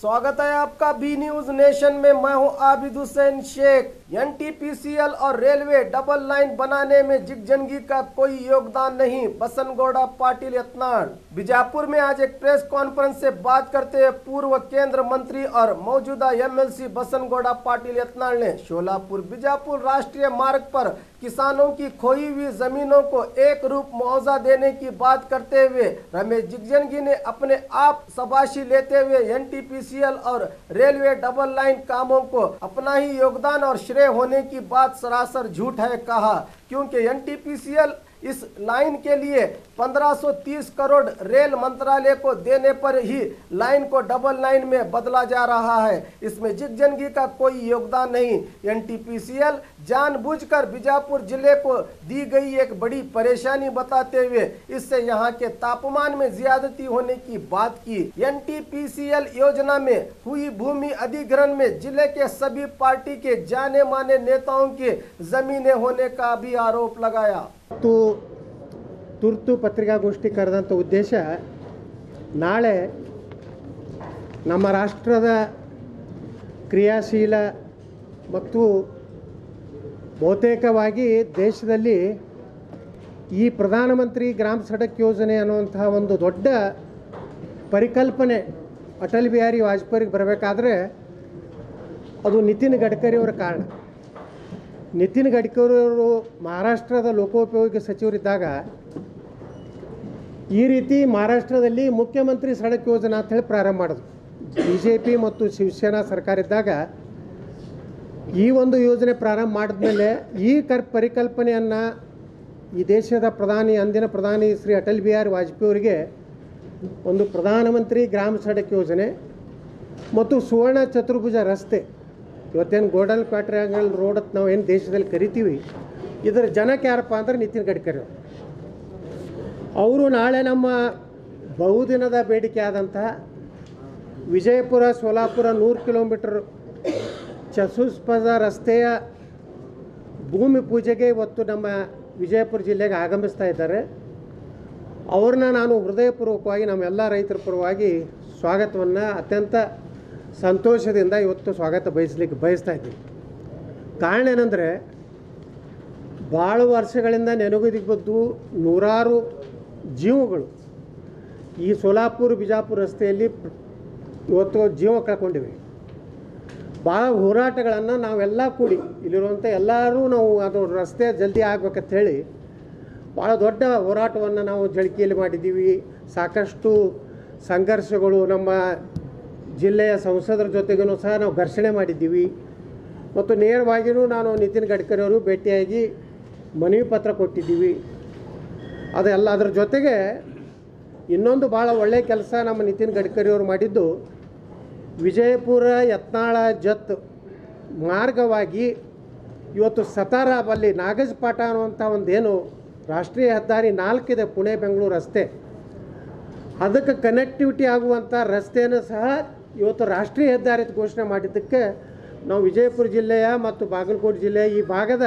स्वागत है आपका बी न्यूज नेशन में। मैं हूं आबिद हुसैन शेख। एनटीपीसीएल और रेलवे डबल लाइन बनाने में जिगजनगी का कोई योगदान नहीं, बसनगौड़ा पाटिल यत्नाड़। बीजापुर में आज एक प्रेस कॉन्फ्रेंस से बात करते हुए पूर्व केंद्र मंत्री और मौजूदा एमएलसी बसनगौड़ा पाटिल यत्नाड़ ने शोलापुर बीजापुर राष्ट्रीय मार्ग पर किसानों की खोई हुई जमीनों को एक रूप मुआवजा देने की बात करते हुए रमेश जिगजनगी ने अपने आप शाबाशी लेते हुए एनटीपीसीएल और रेलवे डबल लाइन कामों को अपना ही योगदान और श्रेय होने की बात सरासर झूठ है कहा, क्योंकि एनटीपीसीएल इस लाइन के लिए 1530 करोड़ रेल मंत्रालय को देने पर ही लाइन को डबल लाइन में बदला जा रहा है। इसमें जिगजनगी का कोई योगदान नहीं। एनटीपीसीएल जानबूझकर बीजापुर जिले को दी गई एक बड़ी परेशानी बताते हुए इससे यहां के तापमान में ज्यादती होने की बात की। एनटीपीसीएल योजना में हुई भूमि अधिग्रहण में जिले के सभी पार्टी के जाने माने नेताओं की जमीनें होने का भी आरोप लगाया। ತುರ್ತು ಪತ್ರಿಕಾಗೋಷ್ಠಿ ಕರೆದಂಥ ಉದ್ದೇಶ ನಾಳೆ ನಮ್ಮ ರಾಷ್ಟ್ರದ ಕ್ರಿಯಾಶೀಲ ಮತ್ತು ಬಹುತೇಕವಾಗಿ ದೇಶದಲ್ಲಿ ಈ ಪ್ರಧಾನಮಂತ್ರಿ ಗ್ರಾಮ ಸಡಕ್ ಯೋಜನೆ ಅನ್ನುವಂತಹ ಒಂದು ದೊಡ್ಡ ಪರಿಕಲ್ಪನೆ ಅಟಲ್ ಬಿಹಾರಿ ವಾಜಪೇಯಿಗೆ ಬರಬೇಕಾದ್ರೆ ಅದು ನಿತಿನ್ ಗಡ್ಕರಿ ಅವರ ಕಾರಣ। ನಿತಿನ್ ಗಡ್ಕರಿ ಅವರು ಮಹಾರಾಷ್ಟ್ರದ ಲೋಕೋಪಯೋಗಿ ಸಚಿವರಿದ್ದಾಗ ಈ ರೀತಿ ಮಹಾರಾಷ್ಟ್ರದಲ್ಲಿ ಮುಖ್ಯಮಂತ್ರಿ ಸಡಕ್ ಯೋಜನಾ ಅಂತ ಹೇಳಿ ಪ್ರಾರಂಭ ಮಾಡಿದ್ರು। BJP ಮತ್ತು ಶಿವಸೇನಾ ಸರ್ಕಾರ ಇದ್ದಾಗ ಈ ಒಂದು ಯೋಜನೆ ಪ್ರಾರಂಭ ಮಾಡಿದ್ಮೇಲೆ ಈ ಪರಿಕಲ್ಪನೆಯನ್ನು ಈ ದೇಶದ ಅಂದಿನ ಪ್ರಧಾನಿ ಶ್ರೀ ಅಟಲ್ ಬಿಹಾರಿ ವಾಜಪೇಯಿ ಅವರಿಗೆ ಒಂದು ಪ್ರಧಾನಮಂತ್ರಿ ಗ್ರಾಮ ಸಡಕ್ ಯೋಜನೆ ಮತ್ತು ಸುವರ್ಣ ಚತುರ್ಭುಜ ರಸ್ತೆ, ಇವತ್ತೇನು ಗೋಲ್ಡನ್ ಕ್ವಾಡ್ರಿಲ್ಯಾಟರಲ್ ರೋಡ್ ಅಂತ ನಾವು ಏನು ದೇಶದಲ್ಲಿ ಕರಿತೀವಿ, ಇದರ ಜನಕ್ಕೆ ಯಾರಪ್ಪ ಅಂದ್ರೆ ನಿತಿನ್ ಗಡ್ಕರಿ ಅವರು ನಾಳೆ ನಮ್ಮ ಬಹುದಿನದ ಬೇಡಿಕೆ ಆದಂತಹ ವಿಜಯಪುರ ಸೋಲಾಪುರ 100 ಕಿಲೋಮೀಟರ್ ಚತುಷ್ಪಥ ರಸ್ತೆಯ ಭೂಮಿ ಪೂಜೆಗೆ ಇವತ್ತು ನಮ್ಮ ವಿಜಯಪುರ ಜಿಲ್ಲೆಗೆ ಆಗಮಿಸ್ತಾ ಇದ್ದಾರೆ। ಅವ್ರನ್ನ ನಾನು ಹೃದಯಪೂರ್ವಕವಾಗಿ ನಮ್ಮೆಲ್ಲ ರೈತರ ಪರವಾಗಿ ಸ್ವಾಗತವನ್ನು ಅತ್ಯಂತ ಸಂತೋಷದಿಂದ ಇವತ್ತು ಸ್ವಾಗತ ಬಯಸ್ತಾ ಇದ್ದೀನಿ। ಕಾರಣ ಏನಂದರೆ ಭಾಳ ವರ್ಷಗಳಿಂದ ನೆನಗುದಿಗೆ ಬಂದು ನೂರಾರು ಜೀವಗಳು ಈ ಸೋಲಾಪುರ ಬಿಜಾಪುರ ರಸ್ತೆಯಲ್ಲಿ ಇವತ್ತು ಜೀವ ಕಳ್ಕೊಂಡಿವೆ। ಭಾಳ ಹೋರಾಟಗಳನ್ನು ನಾವೆಲ್ಲ ಕೂಡಿ ಇಲ್ಲಿರುವಂಥ ಎಲ್ಲರೂ ನಾವು ಅದು ರಸ್ತೆ ಜಲ್ದಿ ಆಗ್ಬೇಕಂತ ಹೇಳಿ ಭಾಳ ದೊಡ್ಡ ಹೋರಾಟವನ್ನು ನಾವು ಜಳಕಿಯಲ್ಲಿ ಮಾಡಿದ್ದೀವಿ। ಸಾಕಷ್ಟು ಸಂಘರ್ಷಗಳು ನಮ್ಮ ಜಿಲ್ಲೆಯ ಸಂಸದರ ಜೊತೆಗೂ ಸಹ ನಾವು ಘರ್ಷಣೆ ಮಾಡಿದ್ದೀವಿ ಮತ್ತು ನೇರವಾಗಿಯೂ ನಾನು ನಿತಿನ್ ಗಡ್ಕರಿ ಅವರು ಭೇಟಿಯಾಗಿ ಮನವಿ ಪತ್ರ ಕೊಟ್ಟಿದ್ದೀವಿ। ಅದೆಲ್ಲ ಅದರ ಜೊತೆಗೆ ಇನ್ನೊಂದು ಭಾಳ ಒಳ್ಳೆಯ ಕೆಲಸ ನಮ್ಮ ನಿತಿನ್ ಗಡ್ಕರಿ ಅವರು ಮಾಡಿದ್ದು ವಿಜಯಪುರ ಯತ್ನಾಳ ಜತ್ ಮಾರ್ಗವಾಗಿ ಇವತ್ತು ಸತಾರಾಬಲ್ಲಿ ನಾಗಜಪಾಟ ಅನ್ನುವಂಥ ಒಂದೇನು ರಾಷ್ಟ್ರೀಯ ಹೆದ್ದಾರಿ 4 ಇದೆ, ಪುಣೆ ಬೆಂಗಳೂರು ರಸ್ತೆ, ಅದಕ್ಕೆ ಕನೆಕ್ಟಿವಿಟಿ ಆಗುವಂಥ ರಸ್ತೆಯನ್ನು ಸಹ ಇವತ್ತು ರಾಷ್ಟ್ರೀಯ ಹೆದ್ದಾರಿ ಘೋಷಣೆ ಮಾಡಿದ್ದಕ್ಕೆ ನಾವು ವಿಜಯಪುರ ಜಿಲ್ಲೆಯ ಮತ್ತು ಬಾಗಲಕೋಟೆ ಜಿಲ್ಲೆಯ ಈ ಭಾಗದ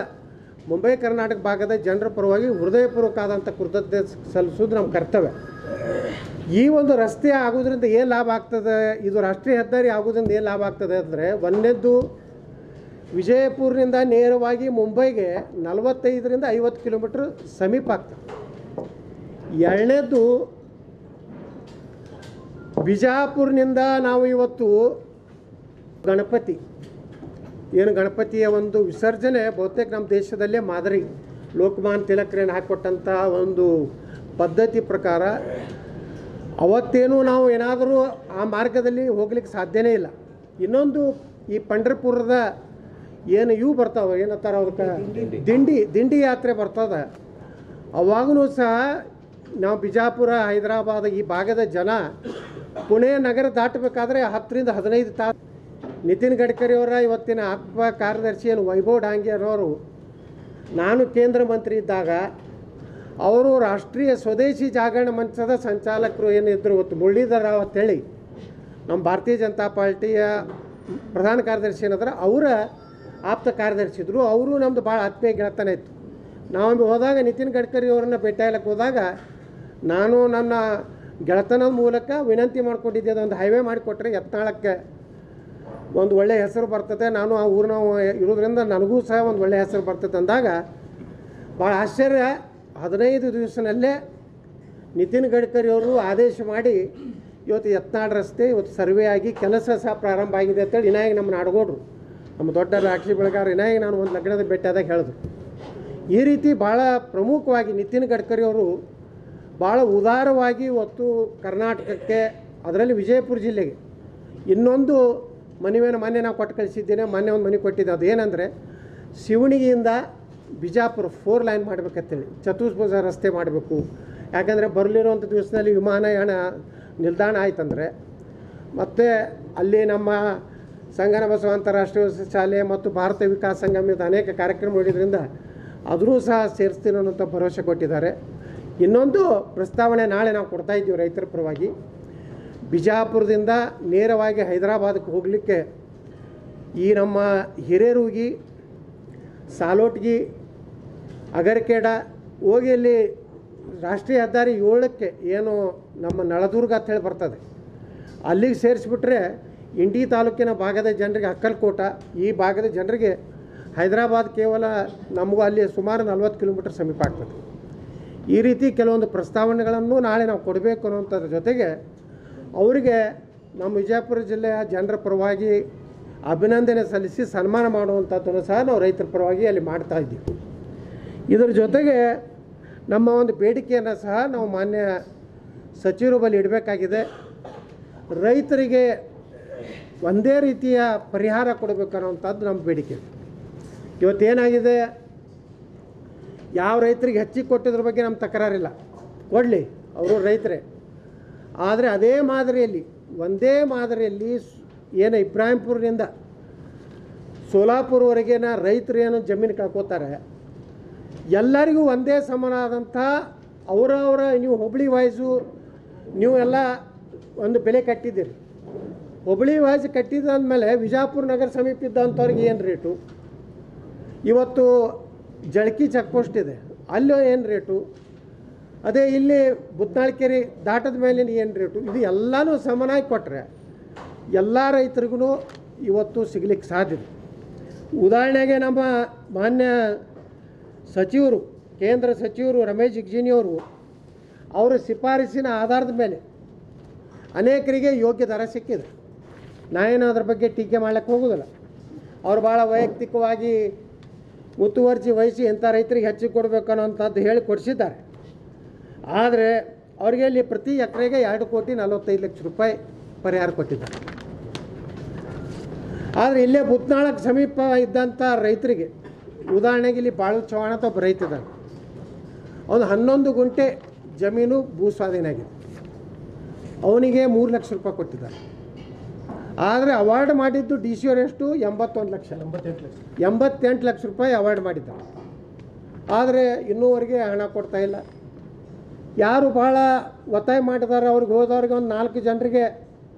ಮುಂಬೈ ಕರ್ನಾಟಕ ಭಾಗದ ಜನರ ಪರವಾಗಿ ಹೃದಯಪೂರ್ವಕವಾದಂಥ ಕೃತಜ್ಞತೆ ಸಲ್ಲಿಸೋದು ನಮ್ಮ ಕರ್ತವ್ಯ। ಈ ಒಂದು ರಸ್ತೆ ಆಗೋದ್ರಿಂದ ಏನು ಲಾಭ ಆಗ್ತದೆ, ಇದು ರಾಷ್ಟ್ರೀಯ ಹೆದ್ದಾರಿ ಆಗೋದ್ರಿಂದ ಏನು ಲಾಭ ಆಗ್ತದೆ ಅಂದರೆ, ಒಂದನೇದ್ದು ವಿಜಯಪುರದಿಂದ ನೇರವಾಗಿ ಮುಂಬೈಗೆ 45ರಿಂದ 50 ಕಿಲೋಮೀಟ್ರ್ ಸಮೀಪ ಆಗ್ತದೆ। ಎರಡನೇದ್ದು ಬಿಜಾಪುರನಿಂದ ನಾವು ಇವತ್ತು ಗಣಪತಿಯ ಒಂದು ವಿಸರ್ಜನೆ ಬಹುತೇಕ ನಮ್ಮ ದೇಶದಲ್ಲೇ ಮಾದರಿ, ಲೋಕಮಾನ್ಯ ತಿಲಕರೇನು ಹಾಕಿಕೊಟ್ಟಂಥ ಒಂದು ಪದ್ಧತಿ ಪ್ರಕಾರ ಅವತ್ತೇನು ನಾವು ಏನಾದರೂ ಆ ಮಾರ್ಗದಲ್ಲಿ ಹೋಗ್ಲಿಕ್ಕೆ ಸಾಧ್ಯನೇ ಇಲ್ಲ। ಇನ್ನೊಂದು ಈ ಪಂಢರಪುರದ ಏನು ಇವು ಬರ್ತಾವೆ, ಏನಂತಾರೆ ಅದಕ್ಕೆ ದಿಂಡಿ ಯಾತ್ರೆ ಬರ್ತದೆ, ಅವಾಗೂ ಸಹ ನಾವು ಬಿಜಾಪುರ ಹೈದರಾಬಾದ್ ಈ ಭಾಗದ ಜನ ಪುಣೆ ನಗರ ದಾಟಬೇಕಾದ್ರೆ 10ರಿಂದ 15 ತಾಸು। ನಿತಿನ್ ಗಡ್ಕರಿ ಅವರ ಇವತ್ತಿನ ಆತ್ಮ ಕಾರ್ಯದರ್ಶಿ ಏನು ವೈಭವ್ ಡಾಂಗೇರವರು ನಾನು ಕೇಂದ್ರ ಮಂತ್ರಿ ಇದ್ದಾಗ ಅವರು ರಾಷ್ಟ್ರೀಯ ಸ್ವದೇಶಿ ಜಾಗರಣ ಮಂಚದ ಸಂಚಾಲಕರು ಏನಿದ್ರು, ಇವತ್ತು ಮುರಳೀಧರ್ ರಾವ್ ಅಂತೇಳಿ ನಮ್ಮ ಭಾರತೀಯ ಜನತಾ ಪಾರ್ಟಿಯ ಪ್ರಧಾನ ಕಾರ್ಯದರ್ಶಿ ಏನಾದ್ರೆ ಅವರ ಆಪ್ತ ಕಾರ್ಯದರ್ಶಿ ಇದ್ದರು, ಅವರು ನಮ್ಮದು ಭಾಳ ಆತ್ಮೀಯ ಗೆಳತನ ಇತ್ತು। ನಾವು ಹೋದಾಗ ನಿತಿನ್ ಗಡ್ಕರಿ ಅವರನ್ನು ಭೇಟಿಯಾಗಲಿಕ್ಕೆ ಹೋದಾಗ ನಾನು ನನ್ನ ಗೆಳತನದ ಮೂಲಕ ವಿನಂತಿ ಮಾಡಿಕೊಂಡಿದ್ದೆ, ಅದೊಂದು ಹೈವೇ ಮಾಡಿಕೊಟ್ರೆ ಯತ್ನಾಳಕ್ಕೆ ಒಂದು ಒಳ್ಳೆಯ ಹೆಸರು ಬರ್ತದೆ, ನಾನು ಆ ಊರಿನ ಇರೋದ್ರಿಂದ ನನಗೂ ಸಹ ಒಂದು ಒಳ್ಳೆಯ ಹೆಸರು ಬರ್ತದೆ ಅಂದಾಗ ಭಾಳ ಆಶ್ಚರ್ಯ. 15 ದಿವಸನಲ್ಲೇ ನಿತಿನ್ ಗಡ್ಕರಿ ಅವರು ಆದೇಶ ಮಾಡಿ ಇವತ್ತು ಯತ್ನಾಳ್ ರಸ್ತೆ ಇವತ್ತು ಸರ್ವೆ ಆಗಿ ಕೆಲಸ ಸಹ ಪ್ರಾರಂಭ ಆಗಿದೆ ಅಂತೇಳಿ ವಿನಾಯಕ್ ನಮ್ಮ ನಾಡಗೌಡರು, ನಮ್ಮ ದೊಡ್ಡ ರಾಕ್ಷಿ ಬೆಳಗಾರ ವಿನಾಯಕ್ ನಾನು ಒಂದು ಲಗ್ನದ ಭೇಟಿಯಾದಾಗ ಹೇಳಿದ್ರು. ಈ ರೀತಿ ಭಾಳ ಪ್ರಮುಖವಾಗಿ ನಿತಿನ್ ಗಡ್ಕರಿ ಅವರು ಭಾಳ ಉದಾರವಾಗಿ ಇವತ್ತು ಕರ್ನಾಟಕಕ್ಕೆ, ಅದರಲ್ಲಿ ವಿಜಯಪುರ ಜಿಲ್ಲೆಗೆ ಇನ್ನೊಂದು ಮನವಿಯನ್ನು ಮೊನ್ನೆ ನಾವು ಕೊಟ್ಟು ಕಳಿಸಿದ್ದೇನೆ. ಮೊನ್ನೆ ಒಂದು ಮನೆ ಕೊಟ್ಟಿದ್ದೆ. ಅದು ಏನಂದರೆ ಶಿವಣಿಗೆಯಿಂದ ಬಿಜಾಪುರ 4 ಲೈನ್ ಮಾಡಬೇಕಂತೇಳಿ, ಚತುಷ್ಭುಜ ರಸ್ತೆ ಮಾಡಬೇಕು. ಯಾಕಂದರೆ ಬರಲಿರುವಂಥ ದಿವಸದಲ್ಲಿ ವಿಮಾನಯಾನ ನಿಲ್ದಾಣ ಆಯ್ತಂದರೆ ಮತ್ತು ಅಲ್ಲಿ ನಮ್ಮ ಸಂಗನ ಬಸವ ಅಂತಾರಾಷ್ಟ್ರೀಯ ಶಾಲೆ ಮತ್ತು ಭಾರತ ವಿಕಾಸ ಸಂಗಮದ ಅನೇಕ ಕಾರ್ಯಕ್ರಮ ನೋಡಿದ್ರಿಂದ ಅದರೂ ಸಹ ಸೇರಿಸ್ತೀನಿ ಅನ್ನೋಂಥ ಭರವಸೆ ಕೊಟ್ಟಿದ್ದಾರೆ. ಇನ್ನೊಂದು ಪ್ರಸ್ತಾವನೆ ನಾಳೆ ನಾವು ಕೊಡ್ತಾ ಇದ್ದೀವಿ ರೈತರ ಪರವಾಗಿ. ಬಿಜಾಪುರದಿಂದ ನೇರವಾಗಿ ಹೈದರಾಬಾದಕ್ಕೆ ಹೋಗಲಿಕ್ಕೆ ಈ ನಮ್ಮ ಹಿರೇರೂಗಿ, ಸಾಲೋಟ್ಗಿ, ಅಗರಕೇಡ ಹೋಗಿ ಅಲ್ಲಿ ರಾಷ್ಟ್ರೀಯ ಹೆದ್ದಾರಿ 7ಕ್ಕೆ ಏನು ನಮ್ಮ ನಳದುರ್ಗ ಅಂತ ಹೇಳಿ ಬರ್ತದೆ, ಅಲ್ಲಿಗೆ ಸೇರಿಸ್ಬಿಟ್ರೆ ಇಂಡಿ ತಾಲೂಕಿನ ಭಾಗದ ಜನರಿಗೆ, ಅಕ್ಕಲ್ಕೋಟ ಈ ಭಾಗದ ಜನರಿಗೆ ಹೈದರಾಬಾದ್ ಕೇವಲ ನಮಗೂ ಅಲ್ಲಿ ಸುಮಾರು 40 ಕಿಲೋಮೀಟರ್ ಸಮೀಪ ಆಗ್ತದೆ. ಈ ರೀತಿ ಕೆಲವೊಂದು ಪ್ರಸ್ತಾವನೆಗಳನ್ನು ನಾಳೆ ನಾವು ಕೊಡಬೇಕು ಅನ್ನೋಂಥದ್ರ ಜೊತೆಗೆ ಅವರಿಗೆ ನಮ್ಮ ವಿಜಯಪುರ ಜಿಲ್ಲೆಯ ಜನರ ಪರವಾಗಿ ಅಭಿನಂದನೆ ಸಲ್ಲಿಸಿ ಸನ್ಮಾನ ಮಾಡುವಂಥದ್ದನ್ನು ಸಹ ನಾವು ರೈತರ ಪರವಾಗಿ ಅಲ್ಲಿ ಮಾಡ್ತಾ ಇದ್ದೀವಿ. ಇದರ ಜೊತೆಗೆ ನಮ್ಮ ಒಂದು ಬೇಡಿಕೆಯನ್ನು ಸಹ ನಾವು ಮಾನ್ಯ ಸಚಿವರ ಬಳಿ ಇಡಬೇಕಾಗಿದೆ. ರೈತರಿಗೆ ಒಂದೇ ರೀತಿಯ ಪರಿಹಾರ ಕೊಡಬೇಕು ಅನ್ನೋಂಥದ್ದು ನಮ್ಮ ಬೇಡಿಕೆ. ಇವತ್ತೇನಾಗಿದೆ, ಯಾವ ರೈತರಿಗೆ ಹೆಚ್ಚಿಗೆ ಕೊಟ್ಟಿದ್ರ ಬಗ್ಗೆ ನಮ್ಮ ತಕರಾರಿಲ್ಲ, ಕೊಡಲಿ, ಅವರು ರೈತರೇ. ಆದರೆ ಅದೇ ಮಾದರಿಯಲ್ಲಿ, ಒಂದೇ ಮಾದರಿಯಲ್ಲಿ ಏನು ಇಬ್ರಾಹಿಂಪುರದಿಂದ ಸೋಲಾಪುರವರೆಗಿನ ರೈತರು ಏನು ಜಮೀನು ಕಳ್ಕೋತಾರೆ, ಎಲ್ಲರಿಗೂ ಒಂದೇ ಸಮಾನವಾದಂಥ ಅವರವರ, ನೀವು ಹುಬ್ಳಿ ವೈಸು ನೀವು ಎಲ್ಲ ಒಂದು ಬೆಲೆ ಕಟ್ಟಿದ್ದೀರಿ. ಹುಬ್ಳಿ ವೈಸ್ ಕಟ್ಟಿದಂದಮೇಲೆ ವಿಜಾಪುರ ನಗರ ಸಮೀಪ ಇದ್ದಂಥವ್ರಿಗೆ ಏನು ರೇಟು, ಇವತ್ತು ಜಳಕಿ ಚೆಕ್ ಪೋಸ್ಟ್ ಇದೆ ಅಲ್ಲಿ ಏನು ರೇಟು, ಅದೇ ಇಲ್ಲಿ ಬುದ್ನಾಳ್ಕೆರೆ ದಾಟದ ಮೇಲೆ ಏನು ರೇಟು, ಇದು ಎಲ್ಲನೂ ಸಮನಾಗಿ ಕೊಟ್ಟರೆ ಎಲ್ಲ ರೈತರಿಗೂ ಇವತ್ತು ಸಿಗಲಿಕ್ಕೆ ಸಾಧ್ಯತೆ. ಉದಾಹರಣೆಗೆ ನಮ್ಮ ಮಾನ್ಯ ಸಚಿವರು, ಕೇಂದ್ರ ಸಚಿವರು ರಮೇಶ್ ಜಿಗಜಿಣಿಯವರು ಅವರ ಶಿಫಾರಸಿನ ಆಧಾರದ ಮೇಲೆ ಅನೇಕರಿಗೆ ಯೋಗ್ಯ ದರ ಸಿಕ್ಕಿದೆ. ನಾನೇನು ಅದ್ರ ಬಗ್ಗೆ ಟೀಕೆ ಮಾಡ್ಲಿಕ್ಕೆ ಹೋಗೋದಿಲ್ಲ. ಅವರು ಭಾಳ ವೈಯಕ್ತಿಕವಾಗಿ ಮುತುವರ್ಜಿ ವಹಿಸಿ ಇಂಥ ರೈತರಿಗೆ ಹೆಚ್ಚಿಗೆ ಕೊಡಬೇಕು ಅನ್ನೋಂಥದ್ದು ಹೇಳಿ ಕೊಡಿಸಿದ್ದಾರೆ. ಆದರೆ ಅವರಿಗೆ ಇಲ್ಲಿ ಪ್ರತಿ ಎಕರೆಗೆ 2,45,00,000 ರೂಪಾಯಿ ಪರಿಹಾರ ಕೊಟ್ಟಿದ್ದಾರೆ. ಆದರೆ ಇಲ್ಲೇ ಬುತ್ನಾಳಕ್ಕೆ ಸಮೀಪ ಇದ್ದಂಥ ರೈತರಿಗೆ, ಉದಾಹರಣೆಗೆ ಇಲ್ಲಿ ಬಾಳು ಚೌಹಾಣ ಅಂತ ಒಬ್ಬ ರೈತ ಇದ್ದಾನೆ, ಅವನು 11 ಗುಂಟೆ ಜಮೀನು ಭೂ ಸ್ವಾಧೀನ ಆಗಿದೆ, ಅವನಿಗೆ 3 ಲಕ್ಷ ರೂಪಾಯಿ ಕೊಟ್ಟಿದ್ದಾರೆ. ಆದರೆ ಅವಾರ್ಡ್ ಮಾಡಿದ್ದು ಡಿ ಸಿ ಅವರು ಎಷ್ಟು, 88 ಲಕ್ಷ ರೂಪಾಯಿ ಅವಾರ್ಡ್ ಮಾಡಿದ್ದಾರೆ. ಆದರೆ ಇನ್ನೂವರೆಗೆ ಹಣ ಕೊಡ್ತಾ ಇಲ್ಲ. ಯಾರು ಭಾಳ ಒತ್ತಾಯ ಮಾಡಿದ್ದಾರೆ ಅವ್ರಿಗೆ ಹೋದವ್ರಿಗೆ ಒಂದು 4 ಜನರಿಗೆ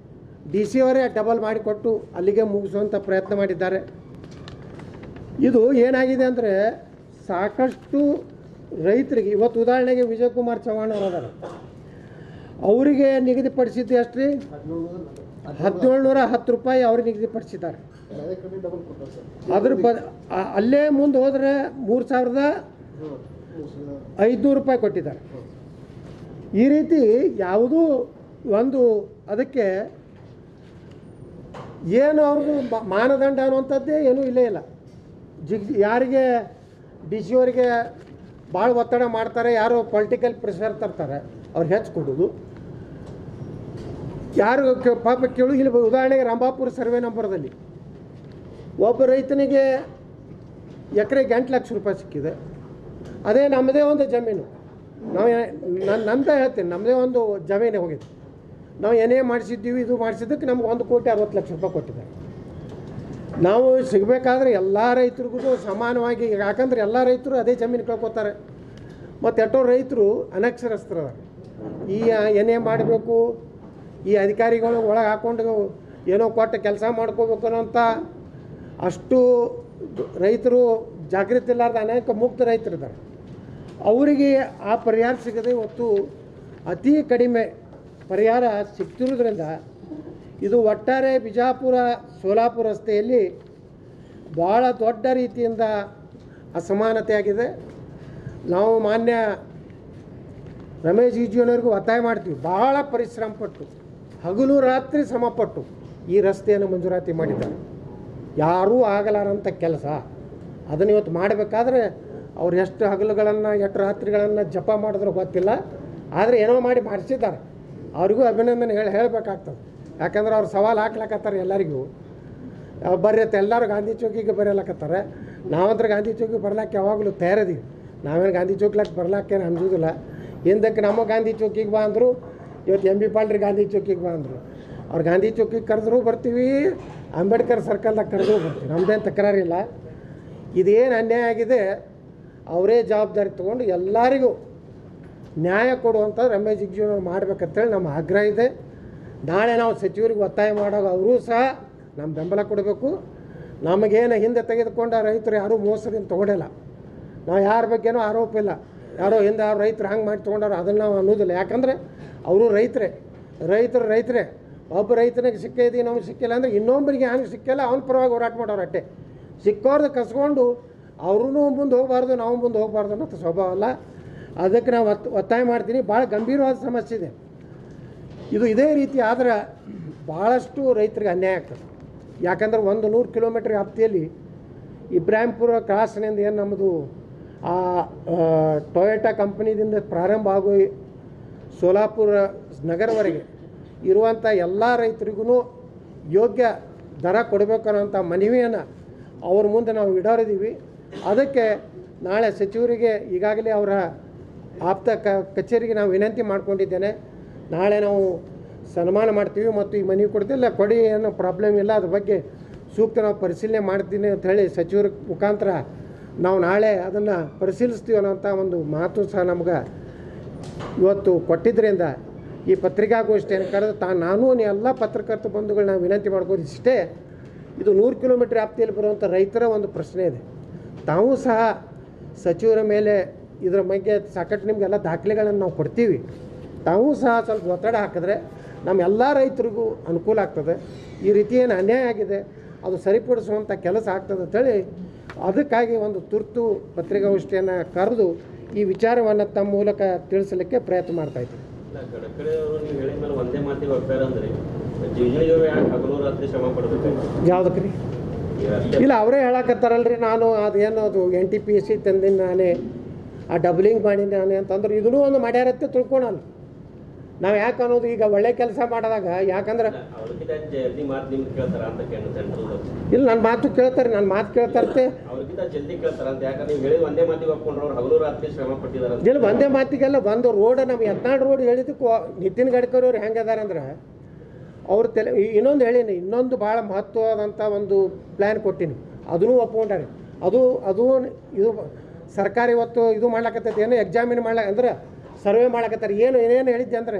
ಡಿ ಸಿ ಅವರೇ ಡಬಲ್ ಮಾಡಿಕೊಟ್ಟು ಅಲ್ಲಿಗೆ ಮುಗಿಸುವಂಥ ಪ್ರಯತ್ನ ಮಾಡಿದ್ದಾರೆ. ಇದು ಏನಾಗಿದೆ ಅಂದರೆ ಸಾಕಷ್ಟು ರೈತರಿಗೆ, ಇವತ್ತು ಉದಾಹರಣೆಗೆ ವಿಜಯಕುಮಾರ್ ಚೌಹಾಣ್ ಅವರು ಅದಾರೆ, ಅವರಿಗೆ ನಿಗದಿಪಡಿಸಿದ್ದು ಎಷ್ಟು ರೀ, 1710 ರೂಪಾಯಿ ಅವ್ರಿಗೆ ನಿಗದಿಪಡಿಸಿದ್ದಾರೆ. ಅದ್ರ ಅಲ್ಲೇ ಮುಂದೆ ಹೋದರೆ 3500 ರೂಪಾಯಿ ಕೊಟ್ಟಿದ್ದಾರೆ. ಈ ರೀತಿ ಯಾವುದೂ ಒಂದು ಅದಕ್ಕೆ ಏನು ಅವ್ರದ್ದು ಮಾನದಂಡ ಅನ್ನುವಂಥದ್ದೇ ಏನೂ ಇಲ್ಲೇ ಇಲ್ಲ. ಯಾರಿಗೆ ಡಿ ಸಿ ಅವರಿಗೆ ಭಾಳ ಒತ್ತಡ ಮಾಡ್ತಾರೆ, ಯಾರು ಪೊಲಿಟಿಕಲ್ ಪ್ರೆಷರ್ ತರ್ತಾರೆ, ಅವ್ರು ಹೆಚ್ಚು ಕೊಡೋದು. ಯಾರು ಪಾಪ ಕೇಳು. ಇಲ್ಲಿ ಉದಾಹರಣೆಗೆ ರಂಭಾಪುರ ಸರ್ವೆ ನಂಬರ್ದಲ್ಲಿ ಒಬ್ಬ ರೈತನಿಗೆ ಎಕರೆಗೆ 8 ಲಕ್ಷ ರೂಪಾಯಿ ಸಿಕ್ಕಿದೆ. ಅದೇ ನಮ್ಮದೇ ಒಂದು ಜಮೀನು, ನಾವು ನಂತ ಹೇಳ್ತೀನಿ, ನಮ್ಮದೇ ಒಂದು ಜಮೀನೇ ಹೋಗಿದೆ, ನಾವು ಏನೇ ಮಾಡಿಸಿದ್ದೀವಿ, ಇದು ಮಾಡಿಸಿದ್ದಕ್ಕೆ ನಮ್ಗೆ 1,60,00,000 ರೂಪಾಯಿ ಕೊಟ್ಟಿದ್ದಾರೆ. ನಾವು ಸಿಗಬೇಕಾದ್ರೆ ಎಲ್ಲ ರೈತರಿಗೂ ಸಮಾನವಾಗಿ, ಯಾಕಂದ್ರೆ ಎಲ್ಲ ರೈತರು ಅದೇ ಜಮೀನು ಕಳ್ಕೊತಾರೆ. ಮತ್ತು ಎಷ್ಟೋ ರೈತರು ಅನಕ್ಷರಸ್ಥರ ಈ ಏನೇ ಮಾಡಬೇಕು, ಈ ಅಧಿಕಾರಿಗಳು ಒಳಗೆ ಹಾಕ್ಕೊಂಡು ಏನೋ ಕೊಟ್ಟು ಕೆಲಸ ಮಾಡ್ಕೋಬೇಕು ಅನ್ನೋಂಥ ಅಷ್ಟು ರೈತರು ಜಾಗೃತಿ ಇಲ್ಲಾರ್ದ ಅನೇಕ ಮುಕ್ತ ರೈತರಿದ್ದಾರೆ. ಅವರಿಗೆ ಆ ಪರಿಹಾರ ಸಿಗದೆ ಇವತ್ತು ಅತಿ ಕಡಿಮೆ ಪರಿಹಾರ ಸಿಗ್ತಿರೋದ್ರಿಂದ ಇದು ಒಟ್ಟಾರೆ ಬಿಜಾಪುರ ಸೋಲಾಪುರ ರಸ್ತೆಯಲ್ಲಿ ಭಾಳ ದೊಡ್ಡ ರೀತಿಯಿಂದ ಅಸಮಾನತೆ ಆಗಿದೆ. ನಾವು ಮಾನ್ಯ ರಮೇಶ್ ಜಿಗಜಿಣವರಿಗೂ ಒತ್ತಾಯ ಮಾಡ್ತೀವಿ, ಭಾಳ ಪರಿಶ್ರಮ ಪಟ್ಟು ಹಗಲು ರಾತ್ರಿ ಶ್ರಮಪಟ್ಟು ಈ ರಸ್ತೆಯನ್ನು ಮಂಜೂರಾತಿ ಮಾಡಿದ್ದಾರೆ. ಯಾರೂ ಆಗಲಾರಂಥ ಕೆಲಸ ಅದನ್ನು ಇವತ್ತು ಮಾಡಬೇಕಾದ್ರೆ ಅವ್ರು ಎಷ್ಟು ಹಗಲುಗಳನ್ನು ಎಷ್ಟು ರಾತ್ರಿಗಳನ್ನು ಜಪ ಮಾಡಿದ್ರು ಗೊತ್ತಿಲ್ಲ, ಆದರೆ ಏನೋ ಮಾಡಿ ಮಾಡಿಸಿದ್ದಾರೆ. ಅವ್ರಿಗೂ ಅಭಿನಂದನೆ ಹೇಳಬೇಕಾಗ್ತದೆ. ಯಾಕಂದ್ರೆ ಅವ್ರು ಸವಾಲು ಹಾಕ್ಲಕತ್ತಾರೆ ಎಲ್ಲರಿಗೂ. ಬರ್ರಿ ಎಲ್ಲರೂ ಗಾಂಧಿ ಚೌಕಿಗೆ ಬರೆಯಲಕತ್ತಾರೆ. ನಾವಂದ್ರೆ ಗಾಂಧಿ ಚೌಕಿಗೆ ಬರ್ಲಾಕೆ ಯಾವಾಗಲೂ ತಯಾರದೀವಿ. ನಾವೇನು ಗಾಂಧಿ ಚೌಕ್ಲಾಕೆ ಬರ್ಲಾಕೇನು ಅನ್ಸೋದಿಲ್ಲ. ಹಿಂದಕ್ಕೆ ನಮ್ಮ ಗಾಂಧಿ ಚೌಕಿಗೆ ಬಾ ಅಂದರು, ಇವತ್ತು ಎಂ ಬಿ ಪಾಲ್ರಿ ಗಾಂಧಿ ಚೌಕಿಗೆ ಬಾ ಅಂದರು. ಅವ್ರು ಗಾಂಧಿ ಚೌಕಿಗೆ ಕರೆದ್ರೂ ಬರ್ತೀವಿ, ಅಂಬೇಡ್ಕರ್ ಸರ್ಕಲ್ದಾಗ ಕರೆದ್ರೂ ಬರ್ತೀವಿ, ನಮ್ಮದೇನು ತಕರಾರಿಲ್ಲ. ಇದೇನು ಅನ್ಯಾಯ ಆಗಿದೆ ಅವರೇ ಜವಾಬ್ದಾರಿ ತೊಗೊಂಡು ಎಲ್ಲರಿಗೂ ನ್ಯಾಯ ಕೊಡುವಂಥ ರಮೇಶ್ ಜಿಗಜಿಣವರು ಮಾಡ್ಬೇಕಂತೇಳಿ ನಮ್ಮ ಆಗ್ರಹ ಇದೆ. ನಾಳೆ ನಾವು ಸಚಿವರಿಗೆ ಒತ್ತಾಯ ಮಾಡುವಾಗ ಅವರೂ ಸಹ ನಮ್ಮ ಬೆಂಬಲ ಕೊಡಬೇಕು. ನಮಗೇನು ಹಿಂದೆ ತೆಗೆದುಕೊಂಡ ರೈತರು ಯಾರೂ ಮೋಸದಿಂದ ತೊಗೊಂಡಿಲ್ಲ. ನಾವು ಯಾರ ಬಗ್ಗೆನೂ ಆರೋಪ ಇಲ್ಲ. ಯಾರೋ ಹಿಂದೆ ಅವ್ರು ರೈತರು ಹಂಗೆ ಮಾಡಿ ತೊಗೊಂಡಾರೋ ಅದನ್ನು ನಾವು ಅನ್ನೋದಿಲ್ಲ. ಯಾಕಂದರೆ ಅವರು ರೈತರೇ ಒಬ್ಬ ರೈತನಿಗೆ ಸಿಕ್ಕಿದ್ದೀವಿ, ನಮಗೆ ಸಿಕ್ಕಿಲ್ಲ ಅಂದರೆ ಇನ್ನೊಬ್ಬರಿಗೆ ಹಂಗೆ ಸಿಕ್ಕಿಲ್ಲ ಅವನ ಪರವಾಗಿ ಹೋರಾಟ ಮಾಡೋರು ಅಟ್ಟೆ. ಸಿಕ್ಕೋರ್ದು ಕಸ್ಕೊಂಡು ಅವ್ರೂ ಮುಂದೆ ಹೋಗಬಾರ್ದು, ನಾವು ಮುಂದೆ ಹೋಗಬಾರ್ದು ಅನ್ನೋದು ಸ್ವಭಾವ ಅಲ್ಲ. ಅದಕ್ಕೆ ನಾವು ಒತ್ತಾಯ ಮಾಡ್ತೀನಿ. ಭಾಳ ಗಂಭೀರವಾದ ಸಮಸ್ಯೆ ಇದೆ ಇದು. ಇದೇ ರೀತಿ ಆದರೆ ಭಾಳಷ್ಟು ರೈತರಿಗೆ ಅನ್ಯಾಯ ಆಗ್ತದೆ. ಯಾಕಂದ್ರೆ 100 ಕಿಲೋಮೀಟ್ರ್ ವ್ಯಾಪ್ತಿಯಲ್ಲಿ ಇಬ್ರಾಹಿಂಪುರ ಕ್ರಾಸ್ನಿಂದ ಏನು ನಮ್ಮದು ಟೊಯೋಟಾ ಕಂಪ್ನಿದಿಂದ ಪ್ರಾರಂಭ ಆಗೋ ಸೋಲಾಪುರ ನಗರವರೆಗೆ ಇರುವಂಥ ಎಲ್ಲ ರೈತರಿಗೂ ಯೋಗ್ಯ ದರ ಕೊಡಬೇಕು ಅನ್ನೋಂಥ ಮನವಿಯನ್ನು ಅವ್ರ ಮುಂದೆ ನಾವು ಇಡೋರಿದ್ದೀವಿ. ಅದಕ್ಕೆ ನಾಳೆ ಸಚಿವರಿಗೆ ಈಗಾಗಲೇ ಅವರ ಆಪ್ತ ಕಚೇರಿಗೆ ನಾವು ವಿನಂತಿ ಮಾಡ್ಕೊಂಡಿದ್ದೇನೆ. ನಾಳೆ ನಾವು ಸನ್ಮಾನ ಮಾಡ್ತೀವಿ ಮತ್ತು ಈ ಮನವಿ ಕೊಡ್ತಿಲ್ಲ ಕೊಡಿ, ಏನೋ ಪ್ರಾಬ್ಲಮ್ ಇಲ್ಲ, ಅದ್ರ ಬಗ್ಗೆ ಸೂಕ್ತ ನಾವು ಪರಿಶೀಲನೆ ಮಾಡ್ತೀನಿ ಅಂತ ಹೇಳಿ ಸಚಿವರ ಮುಖಾಂತರ ನಾವು ನಾಳೆ ಅದನ್ನು ಪರಿಶೀಲಿಸ್ತೀವಿ ಅನ್ನೋಂಥ ಒಂದು ಮಾತು ಸಹ ನಮ್ಗೆ ಇವತ್ತು ಕೊಟ್ಟಿದ್ದರಿಂದ ಈ ಪತ್ರಿಕಾಗೋಷ್ಠಿಯನ್ನು ಕರೆದು ನಾನು ಎಲ್ಲ ಪತ್ರಕರ್ತ ಬಂಧುಗಳನ್ನ ವಿನಂತಿ ಮಾಡ್ಬೋದು ಇಷ್ಟೇ. ಇದು 100 ಕಿಲೋಮೀಟ್ರ್ ವ್ಯಾಪ್ತಿಯಲ್ಲಿ ಬರುವಂಥ ರೈತರ ಒಂದು ಪ್ರಶ್ನೆ ಇದೆ. ತಾವೂ ಸಹ ಸಚಿವರ ಮೇಲೆ ಇದರ ಬಗ್ಗೆ ಸಾಕಷ್ಟು ನಿಮಗೆಲ್ಲ ದಾಖಲೆಗಳನ್ನು ನಾವು ಕೊಡ್ತೀವಿ. ತಾವೂ ಸಹ ಸ್ವಲ್ಪ ಒತ್ತಡ ಹಾಕಿದ್ರೆ ನಮ್ಮ ಎಲ್ಲ ರೈತರಿಗೂ ಅನುಕೂಲ ಆಗ್ತದೆ. ಈ ರೀತಿ ಏನು ಅನ್ಯಾಯ ಆಗಿದೆ ಅದು ಸರಿಪಡಿಸುವಂಥ ಕೆಲಸ ಆಗ್ತದೆ ಅಂತೇಳಿ ಅದಕ್ಕಾಗಿ ಒಂದು ತುರ್ತು ಪತ್ರಿಕಾಗೋಷ್ಠಿಯನ್ನು ಕರೆದು ಈ ವಿಚಾರವನ್ನು ತಮ್ಮ ಮೂಲಕ ತಿಳಿಸಲಿಕ್ಕೆ ಪ್ರಯತ್ನ ಮಾಡ್ತಾಯಿದ್ದೀವಿ. ಯಾವುದಕ್ಕೆ ರೀ? ಇಲ್ಲ, ಅವರೇ ಹೇಳಕತ್ತಾರಲ್ರಿ. ನಾನು ಅದೇನು ಅದು NTPC ತಂದಿನಿ ನಾನೇ, ಆ ಡಬ್ಲಿಂಗ್ ಮಾಡೀನಿ ನಾನೇ ಅಂತಂದ್ರೆ ಇದನ್ನೂ ಒಂದು ಮಾಡ್ಯಾರತ್ತೆ ತಿಳ್ಕೊಳಲ್ಲ. ನಾವು ಯಾಕೆ ಅನ್ನೋದು ಈಗ ಒಳ್ಳೆ ಕೆಲಸ ಮಾಡಿದಾಗ ಯಾಕಂದ್ರೆ ಇಲ್ಲ ನನ್ನ ಮಾತು ಕೇಳ್ತಾರೆ, ನನ್ನ ಮಾತು ಕೇಳ್ತಾರತ್ತೆ ಇಲ್ಲ ಒಂದೇ ಮಾತಿಗೆಲ್ಲ ಒಂದು ರೋಡ್ ನಮ್ಮ ಯತ್ನಾಳ್ ರೋಡ್ ಹೇಳಿದ್ದಕ್ಕೆ ನಿತಿನ್ ಗಡ್ಕರಿ ಅವ್ರು ಹೆಂಗೆ ಅದಾರಂದ್ರೆ ಅವ್ರು ಇನ್ನೊಂದು ಹೇಳೀನಿ, ಇನ್ನೊಂದು ಭಾಳ ಮಹತ್ವವಾದಂಥ ಒಂದು ಪ್ಲ್ಯಾನ್ ಕೊಟ್ಟೀನಿ, ಅದನ್ನೂ ಒಪ್ಕೊಂಡಾರೆ. ಅದು ಇದು ಸರ್ಕಾರ ಇವತ್ತು ಇದು ಮಾಡ್ಲಕತ್ತೈತಿ, ಏನೋ ಎಕ್ಸಾಮಿನ್ ಅಂದ್ರೆ ಸರ್ವೆ ಮಾಡಕತ್ತಾರೆ. ಏನೇನು ಹೇಳಿದ್ದೆ ಅಂದರೆ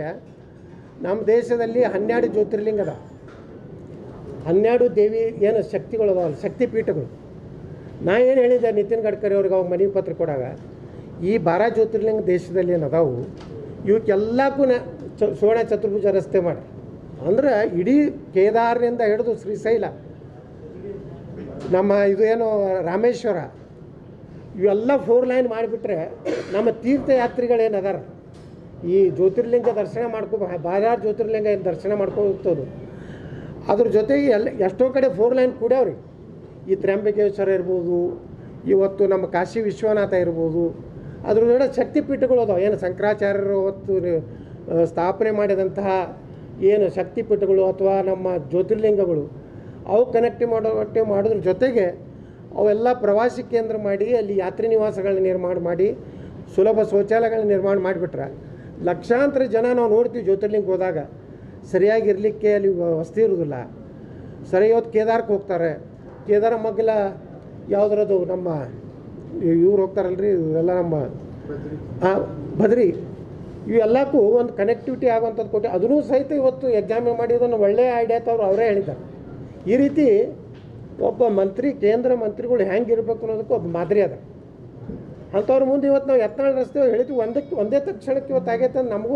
ನಮ್ಮ ದೇಶದಲ್ಲಿ 12 ಜ್ಯೋತಿರ್ಲಿಂಗ ಅದ, 12 ದೇವಿ ಏನು ಶಕ್ತಿಗಳು ಅದಾವಲ್ಲ, ಶಕ್ತಿಪೀಠಗಳು. ನಾ ಏನು ಹೇಳಿದ್ದೆ ನಿತಿನ್ ಗಡ್ಕರಿ ಅವ್ರಿಗೆ ಅವಾಗ ಮನವಿ ಪತ್ರ ಕೊಡಾಗ, ಈ 12 ಜ್ಯೋತಿರ್ಲಿಂಗ ದೇಶದಲ್ಲಿ ಏನು ಅದಾವು ಇವಕ್ಕೆಲ್ಲಕ್ಕೂ ಸುವರ್ಣ ಚತುರ್ಭುಜ ರಸ್ತೆ ಮಾಡಿ ಅಂದ್ರೆ ಇಡೀ ಕೇದಾರ್ನಿಂದ ಹಿಡಿದು ಶ್ರೀಶೈಲ, ನಮ್ಮ ಇದು ಏನು ರಾಮೇಶ್ವರ, ಇವೆಲ್ಲ 4 ಲೈನ್ ಮಾಡಿಬಿಟ್ರೆ ನಮ್ಮ ತೀರ್ಥಯಾತ್ರಿಗಳೇನು ಅದಾರ ಈ ಜ್ಯೋತಿರ್ಲಿಂಗ ದರ್ಶನ ಮಾಡ್ಕೊ 12 ಜ್ಯೋತಿರ್ಲಿಂಗ ಏನು ದರ್ಶನ ಮಾಡ್ಕೋತದು. ಅದ್ರ ಜೊತೆಗೆ ಎಷ್ಟೋ ಕಡೆ 4 ಲೈನ್ ಕೂಡ್ಯಾವ್ರಿ. ಈ ತ್ರ್ಯಂಬಕೇಶ್ವರ ಇರ್ಬೋದು, ಇವತ್ತು ನಮ್ಮ ಕಾಶಿ ವಿಶ್ವನಾಥ ಇರ್ಬೋದು, ಅದ್ರ ಜೊತೆ ಶಕ್ತಿಪೀಠಗಳು ಅದಾವೆ. ಏನು ಶಂಕರಾಚಾರ್ಯರು ಹೊತ್ತು ಸ್ಥಾಪನೆ ಮಾಡಿದಂತಹ ಏನು ಶಕ್ತಿಪೀಠಗಳು ಅಥವಾ ನಮ್ಮ ಜ್ಯೋತಿರ್ಲಿಂಗಗಳು ಅವು ಮಾಡೋದ್ರ ಜೊತೆಗೆ ಅವೆಲ್ಲ ಪ್ರವಾಸಿ ಕೇಂದ್ರ ಮಾಡಿ ಅಲ್ಲಿ ಯಾತ್ರಿ ನಿವಾಸಗಳನ್ನ ನಿರ್ಮಾಣ ಮಾಡಿ ಸುಲಭ ಶೌಚಾಲಯಗಳನ್ನ ನಿರ್ಮಾಣ ಮಾಡಿಬಿಟ್ರೆ ಲಕ್ಷಾಂತರ ಜನ ನಾವು ನೋಡ್ತೀವಿ ಜ್ಯೋತಿರ್ಲಿಂಗ ಹೋದಾಗ ಸರಿಯಾಗಿರಲಿಕ್ಕೆ ಅಲ್ಲಿ ವಸತಿ ಇರೋದಿಲ್ಲ. ಸರಿ ಇವತ್ತು ಕೇದಾರಕ್ಕೆ ಹೋಗ್ತಾರೆ, ಕೇದಾರ ಮಗ್ಗಲ ಯಾವುದ್ರದ್ದು ನಮ್ಮ ಇವ್ರು ಹೋಗ್ತಾರಲ್ರಿ, ಇವೆಲ್ಲ ನಮ್ಮ ಬದ್ರಿ, ಇವೆಲ್ಲಕ್ಕೂ ಒಂದು ಕನೆಕ್ಟಿವಿಟಿ ಆಗುವಂಥದ್ದು ಕೊಟ್ಟು ಅದನ್ನೂ ಸಹಿತ ಇವತ್ತು ಎಕ್ಸಾಮಿನ್ ಮಾಡಿ ಇದನ್ನು ಒಳ್ಳೆಯ ಐಡಿಯಾ ಅಂತ ಅವರೇ ಹೇಳಿದ್ದಾರೆ. ಈ ರೀತಿ ಒಬ್ಬ ಮಂತ್ರಿ, ಕೇಂದ್ರ ಮಂತ್ರಿಗಳು ಹೆಂಗೆ ಇರಬೇಕು ಅನ್ನೋದಕ್ಕೆ ಒಬ್ಬ ಮಾದರಿ ಅದ. ಅಂಥವ್ರ ಮುಂದೆ ಇವತ್ತು ನಾವು ಯತ್ನಾಳ್ ರಸ್ತೆ ಹೇಳಿದ್ವಿ, ಒಂದೇ ತಕ್ಷಣಕ್ಕೆ ಇವತ್ತು ಆಗೈತೆ ಅಂತ ನಮಗೂ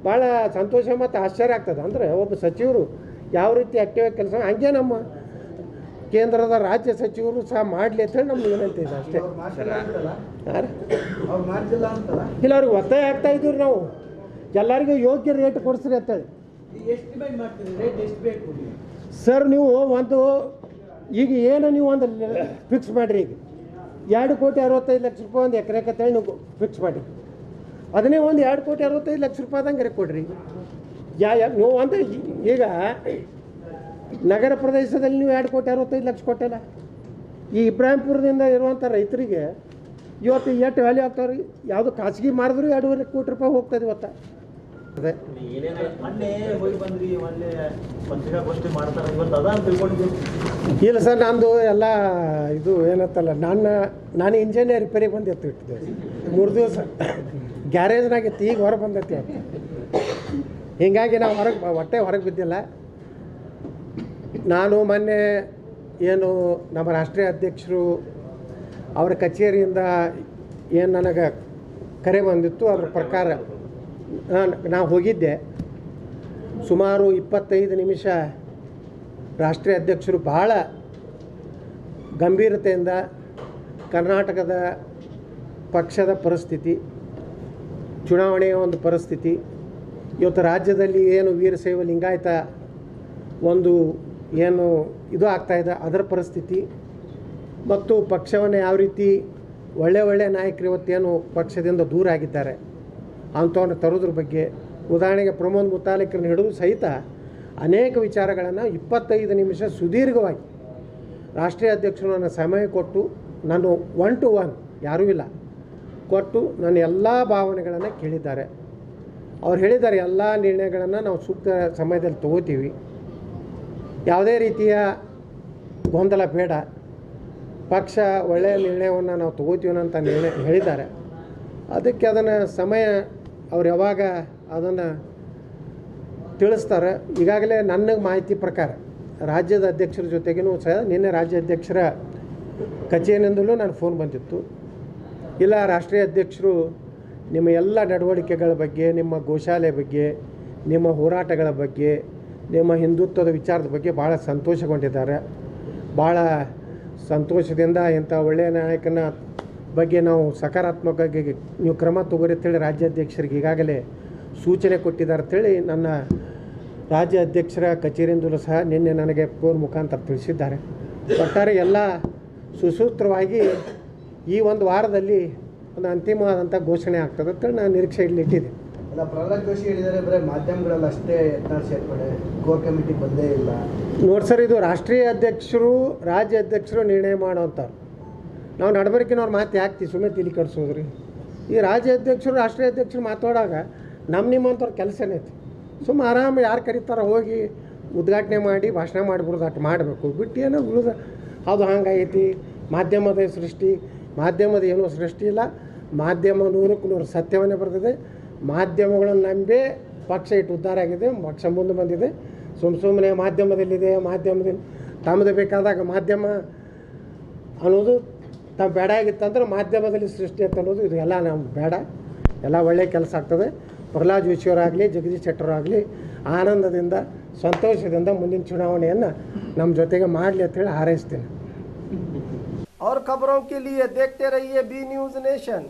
ಭಾಳ ಸಂತೋಷ ಮತ್ತು ಆಶ್ಚರ್ಯ ಆಗ್ತದೆ. ಅಂದರೆ ಒಬ್ಬ ಸಚಿವರು ಯಾವ ರೀತಿ ಆಕ್ಟಿವ್ ಆಗಿ ಕೆಲಸ ಹಂಗೆ ನಮ್ಮ ಕೇಂದ್ರದ ರಾಜ್ಯ ಸಚಿವರು ಸಹ ಮಾಡಲಿ ಅಂತೇಳಿ ನಮ್ಗೆ ವಿನಂತಿ ಇದೆ ಅಷ್ಟೇ. ಇಲ್ಲ ಅವ್ರಿಗೆ ಒತ್ತಾಯ ಆಗ್ತಾ ಇದ್ದೀವಿ ನಾವು, ಎಲ್ಲರಿಗೂ ಯೋಗ್ಯ ರೇಟ್ ಕೊಡಿಸ್ರಿ ಅಂತೇಳಿ. ಸರ್ ನೀವು ಒಂದು ಈಗ ಏನು ನೀವು ಒಂದು ಫಿಕ್ಸ್ ಮಾಡಿರಿ, ಈಗ 2,65,00,000 ಒಂದು ಎಕರೆಗೆ ಅಂತೇಳಿ ನೀವು ಫಿಕ್ಸ್ ಮಾಡಿ, ಅದನ್ನೇ ಒಂದು 2,65,00,000 ರೂಪಾಯಿದಂಗೆ ಕೊಡ್ರಿ. ನೀವು ಒಂದು ಈಗ ನಗರ ಪ್ರದೇಶದಲ್ಲಿ ನೀವು 2,65,00,000 ಕೊಟ್ಟಿಲ್ಲ, ಈ ಇಬ್ರಾಹಿಂಪುರದಿಂದ ಇರುವಂಥ ರೈತರಿಗೆ ಇವತ್ತು ಎಷ್ಟು ವ್ಯಾಲ್ಯೂ ಆಗ್ತಾವ್ರಿ? ಯಾವುದು ಖಾಸಗಿ ಮಾರಿದ್ರು 2.5 ಕೋಟಿ ರೂಪಾಯಿ ಹೋಗ್ತದೆ ಇವತ್ತು. ಅದೇ ಇಲ್ಲ ಸರ್, ನಂದು ಎಲ್ಲ ಇದು ಏನತ್ತಲ್ಲ, ನಾನು ಇಂಜಿನಿಯರ್ ರಿಪೇರಿಗೆ ಬಂದಿತ್ತು ಇಟ್ಟಿದ್ದೆ 3 ದಿವಸ ಗ್ಯಾರೇಜ್ನಾಗಿತ್ತು, ಈಗ ಹೊರಗೆ ಬಂದೈತಿ ಅಂತ. ಹೀಗಾಗಿ ನಾವು ಹೊರಗೆ ಬಿದ್ದಿಲ್ಲ. ನಾನು ಮೊನ್ನೆ ಏನು ನಮ್ಮ ರಾಷ್ಟ್ರೀಯ ಅಧ್ಯಕ್ಷರು ಅವರ ಕಚೇರಿಯಿಂದ ಏನು ನನಗೆ ಕರೆ ಬಂದಿತ್ತು, ಅದರ ಪ್ರಕಾರ ನಾವು ಹೋಗಿದ್ದೆ. ಸುಮಾರು 25 ನಿಮಿಷ ರಾಷ್ಟ್ರೀಯ ಅಧ್ಯಕ್ಷರು ಭಾಳ ಗಂಭೀರತೆಯಿಂದ ಕರ್ನಾಟಕದ ಪಕ್ಷದ ಪರಿಸ್ಥಿತಿ, ಚುನಾವಣೆಯ ಒಂದು ಪರಿಸ್ಥಿತಿ, ಇವತ್ತು ರಾಜ್ಯದಲ್ಲಿ ಏನು ವೀರಶೈವ ಲಿಂಗಾಯತ ಒಂದು ಏನು ಇದು ಆಗ್ತಾಯಿದೆ ಅದರ ಪರಿಸ್ಥಿತಿ, ಮತ್ತು ಪಕ್ಷವನ್ನು ಯಾವ ರೀತಿ ಒಳ್ಳೆಯ ನಾಯಕರು ಇವತ್ತೇನು ಪಕ್ಷದಿಂದ ದೂರ ಆಗಿದ್ದಾರೆ ಅಂಥವ್ರನ್ನ ತರೋದ್ರ ಬಗ್ಗೆ, ಉದಾಹರಣೆಗೆ ಪ್ರಮೋದ್ ಮುತಾಲಿಕರನ್ನ ಹಿಡಿದು ಸಹಿತ ಅನೇಕ ವಿಚಾರಗಳನ್ನು 25 ನಿಮಿಷ ಸುದೀರ್ಘವಾಗಿ ರಾಷ್ಟ್ರೀಯ ಅಧ್ಯಕ್ಷರು ನನ್ನ ಸಮಯ ಕೊಟ್ಟು, ನಾನು 1 to 1 ಯಾರೂ ಇಲ್ಲ ಕೊಟ್ಟು ನನ್ನ ಎಲ್ಲ ಭಾವನೆಗಳನ್ನು ಕೇಳಿದ್ದಾರೆ. ಅವ್ರು ಹೇಳಿದ್ದಾರೆ ಎಲ್ಲ ನಿರ್ಣಯಗಳನ್ನು ನಾವು ಸೂಕ್ತ ಸಮಯದಲ್ಲಿ ತಗೋತೀವಿ, ಯಾವುದೇ ರೀತಿಯ ಗೊಂದಲ ಬೇಡ, ಪಕ್ಷ ಒಳ್ಳೆಯ ನಿರ್ಣಯವನ್ನು ನಾವು ತಗೋತೀವಿ ಅಂತ ಹೇಳಿದ್ದಾರೆ. ಅದಕ್ಕೆ ಅದನ್ನು ಸಮಯ ಅವ್ರು ಯಾವಾಗ ಅದನ್ನು ತಿಳಿಸ್ತಾರೆ. ಈಗಾಗಲೇ ನನ್ನ ಮಾಹಿತಿ ಪ್ರಕಾರ ರಾಜ್ಯದ ಅಧ್ಯಕ್ಷರ ಜೊತೆಗೂ ಸಹ ನಿನ್ನೆ ರಾಜ್ಯ ಅಧ್ಯಕ್ಷರ ಕಚೇರಿಯಿಂದಲೂ ನಾನು ಫೋನ್ ಬಂದಿತ್ತು. ಇಲ್ಲ, ರಾಷ್ಟ್ರೀಯ ಅಧ್ಯಕ್ಷರು ನಿಮ್ಮ ಎಲ್ಲ ನಡವಳಿಕೆಗಳ ಬಗ್ಗೆ, ನಿಮ್ಮ ಗೋಶಾಲೆ ಬಗ್ಗೆ, ನಿಮ್ಮ ಹೋರಾಟಗಳ ಬಗ್ಗೆ, ನಿಮ್ಮ ಹಿಂದುತ್ವದ ವಿಚಾರದ ಬಗ್ಗೆ ಭಾಳ ಸಂತೋಷಗೊಂಡಿದ್ದಾರೆ. ಭಾಳ ಸಂತೋಷದಿಂದ ಇಂಥ ಒಳ್ಳೆಯ ನಾಯಕನ ಬಗ್ಗೆ ನಾವು ಸಕಾರಾತ್ಮಕವಾಗಿ ನೀವು ಕ್ರಮ ತಗೋರಿ ಅಂತೇಳಿ ರಾಜ್ಯಾಧ್ಯಕ್ಷರಿಗೆ ಈಗಾಗಲೇ ಸೂಚನೆ ಕೊಟ್ಟಿದ್ದಾರೆ ಅಂತೇಳಿ ನನ್ನ ರಾಜ್ಯ ಅಧ್ಯಕ್ಷರ ಕಚೇರಿಯಿಂದಲೂ ಸಹ ನಿನ್ನೆ ನನಗೆ ಫೋನ್ ಮುಖಾಂತರ ತಿಳಿಸಿದ್ದಾರೆ. ಒಟ್ಟಾರೆ ಎಲ್ಲ ಸುಸೂತ್ರವಾಗಿ ಈ ಒಂದು ವಾರದಲ್ಲಿ ಒಂದು ಅಂತಿಮವಾದಂಥ ಘೋಷಣೆ ಆಗ್ತದೆ ಅಂತೇಳಿ ನಾನು ನಿರೀಕ್ಷೆ ಇಟ್ಟಿದ್ದೆ. ಅಲ್ಲ, ಪ್ರಹ್ಲಾದ್ ಜೋಶಿ ಹೇಳಿದ್ದಾರೆ ಬರೀ ಮಾಧ್ಯಮಗಳಲ್ಲಿ ಅಷ್ಟೇ ಯತ್ನಾಳ್ ಸೇರ್ಪಡೆ, ಕೋರ್ ಕಮಿಟಿ ಬಂದೇ ಇಲ್ಲ. ನೋಡಿ ಸರ್, ಇದು ರಾಷ್ಟ್ರೀಯ ಅಧ್ಯಕ್ಷರು ರಾಜ್ಯ ಅಧ್ಯಕ್ಷರು ನಿರ್ಣಯ ಮಾಡೋಂಥವ್ರು. ನಾವು ನಡಬರ್ಕಿನವ್ರು ಮಾತು ಯಾಕೆ ಸುಮ್ಮನೆ ತಿಳಿ ಕಟ್ಸೋದ್ರಿ? ಈ ರಾಜ್ಯ ಅಧ್ಯಕ್ಷರು ರಾಷ್ಟ್ರೀಯ ಅಧ್ಯಕ್ಷರು ಮಾತಾಡೋವಾಗ ನಿಮ್ಮಂಥವ್ರ ಕೆಲಸನೇ ಐತಿ. ಸುಮ್ಮ ಆರಾಮ ಯಾರು ಕರೀತಾರೋ ಹೋಗಿ ಉದ್ಘಾಟನೆ ಮಾಡಿ ಭಾಷಣ ಮಾಡಿಬಿಡೋದು, ಅಷ್ಟು ಮಾಡಬೇಕು ಬಿಟ್ಟು ಏನೋ ಉಳಿದ ಅದು ಹಂಗಾಗೈತಿ. ಮಾಧ್ಯಮದ ಸೃಷ್ಟಿ, ಮಾಧ್ಯಮದ ಏನೂ ಸೃಷ್ಟಿ ಇಲ್ಲ. ಮಾಧ್ಯಮ 100ಕ್ಕೆ 100 ಸತ್ಯವನ್ನೇ ಬರ್ತದೆ. ಮಾಧ್ಯಮಗಳನ್ನು ನಂಬಿ ಪಕ್ಷ ಇಟ್ಟು ಉದ್ಧಾರ ಆಗಿದೆ, ಪಕ್ಷ ಮುಂದೆ ಬಂದಿದೆ. ಸುಮ್ಮನೆ ಮಾಧ್ಯಮದಲ್ಲಿದೆ, ಮಾಧ್ಯಮದಲ್ಲಿ ತಮ್ಮದು ಬೇಕಾದಾಗ ಮಾಧ್ಯಮ ಅನ್ನೋದು ತಾವು ಬೇಡ ಆಗಿತ್ತಂದ್ರೆ ಮಾಧ್ಯಮದಲ್ಲಿ ಸೃಷ್ಟಿ ಅಂತ ಅನ್ನೋದು ಇದು ಎಲ್ಲ ನಮ್ಗೆ ಬೇಡ. ಎಲ್ಲ ಒಳ್ಳೆಯ ಕೆಲಸ ಆಗ್ತದೆ. ಪ್ರಹ್ಲಾದ್ ಜೋಶಿಯವರಾಗಲಿ ಜಗದೀಶ್ ಶೆಟ್ಟರಾಗಲಿ ಆನಂದದಿಂದ ಸಂತೋಷದಿಂದ ಮುಂದಿನ ಚುನಾವಣೆಯನ್ನು ನಮ್ಮ ಜೊತೆಗೆ ಮಾಡಲಿ ಅಂತೇಳಿ ಹಾರೈಸ್ತೇನೆ. और खबरों के लिए देखते रहिए बी न्यूज़ नेशन।